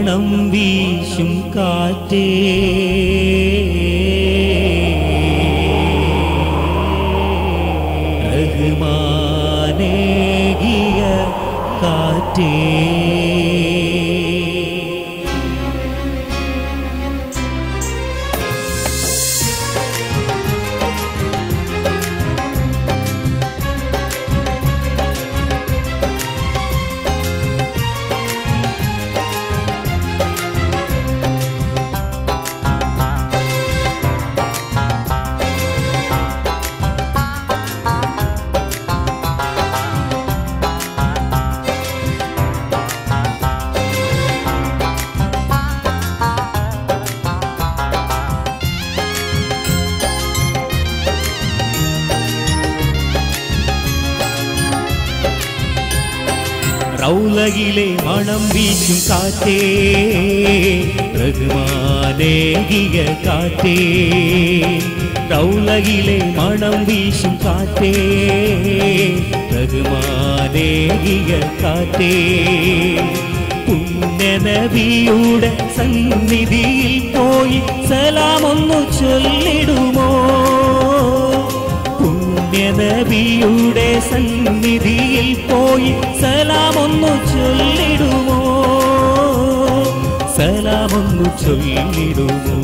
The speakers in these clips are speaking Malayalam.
മണം വീശും കാറ്റേ റഹ്മാനേകിയ കാറ്റേ റൗലയിലെ മണം വീശും കാറ്റേ റഹ്മാനേകിയ കാറ്റേ റൗലയിലെ മണം വീശും കാറ്റേ റഹ്മാനേകിയ കാറ്റേ പുണ്യനബിയുടെ സന്നിധിയിൽ പോയി സലാമൊന്നു ചൊല്ലിടുമോ നബിയുടെ സന്നിധിയിൽ പോയി സലാമൊന്നു ചൊല്ലിടുമോ സലാമൊന്നു ചൊല്ലിടുമോ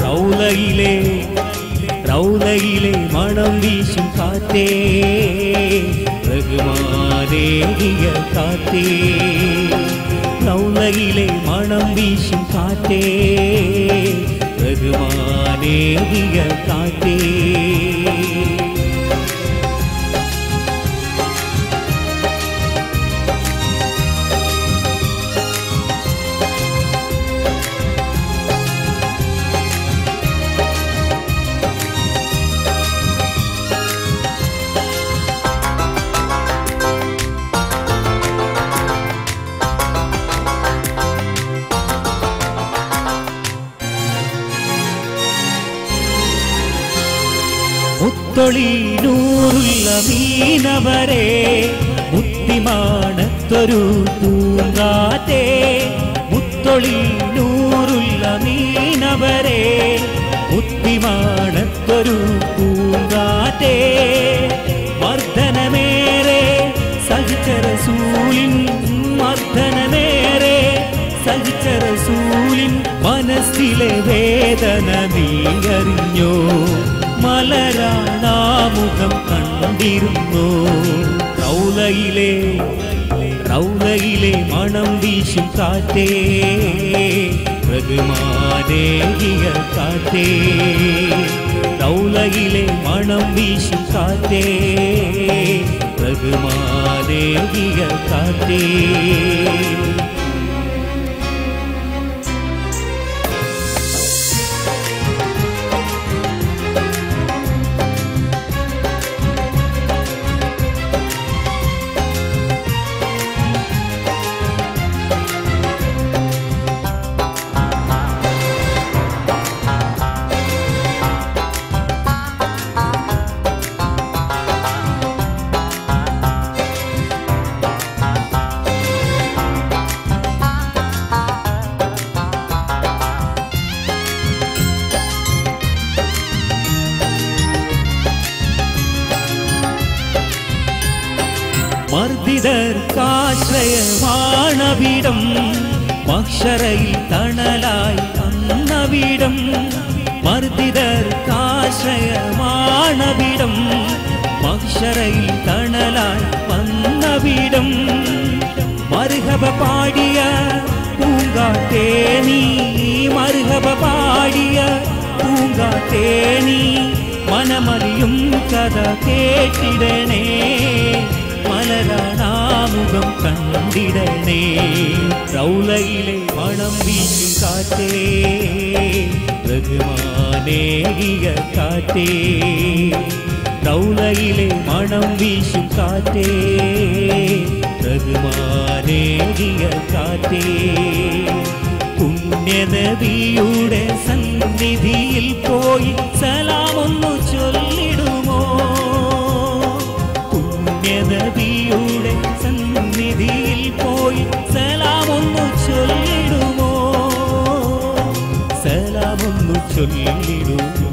റൗലയിലെ മണം വീശും കാറ്റേ റഹ്മാനേകിയ കാറ്റേ റൗലയിലെ മണം വീശും കാറ്റേ റഹ്മാനേകിയ കാറ്റേ മുത്തൊളി നൂറുള്ള മീനവരെ മുത്തിമാണത്തൊരു പൂങ്കാറ്റേ മുത്തൊളി നൂറുള്ള മീനവരെ മുത്തിമാണത്തൊരു പൂങ്കാറ്റേ മർദ്ദനമേറെ സഹിച്ച റസൂലിൻ മർദ്ദനമേറെ സഹിച്ച റസൂലിൻ മനസ്സിലെ വേദന നീയറിഞ്ഞോ മലരാണാമുഖം കണ്ടിരുന്നു റൗലയിലെ മണം വീശും കാറ്റേ റഹ്മാനേകിയ കാറ്റേ റൗലയിലെ മണം വീശും കാറ്റേ റഹ്മാനേകിയ കാറ്റേ മർദ്ദിതർക്കാശ്രയമാണവിടം മഹ്ശറയിൽ തണലായി വന്നവിടം മർദ്ദിതർക്കാശ്രയമാണവിടം മഹ്ശറയിൽ തണലായി വന്നവിടം മർഹബ പാടിയ പൂങ്കാറ്റേ നീ മർഹബ പാടിയ പൂങ്കാറ്റേ നീ മനമറിയും കഥ കേട്ടിടണേ മലരാണാമുഖം കണ്ടിടണേ റൗലയിലെ മണം വീശും കാറ്റേ റഹ്മാനേകിയ കാറ്റേ റൗലയിലെ മണം വീശും കാറ്റേ റഹ്മാനേകിയ കാറ്റേ പുണ്യനബിയുടെ സന്നിധിയിൽ പോയി സലാമൊന്നു ചൊല്ലിടുമോ പുണ്യനബിയുടെ സന്നിധിയിൽ പോയി സലാമൊന്നു ചൊല്ലിടുമോ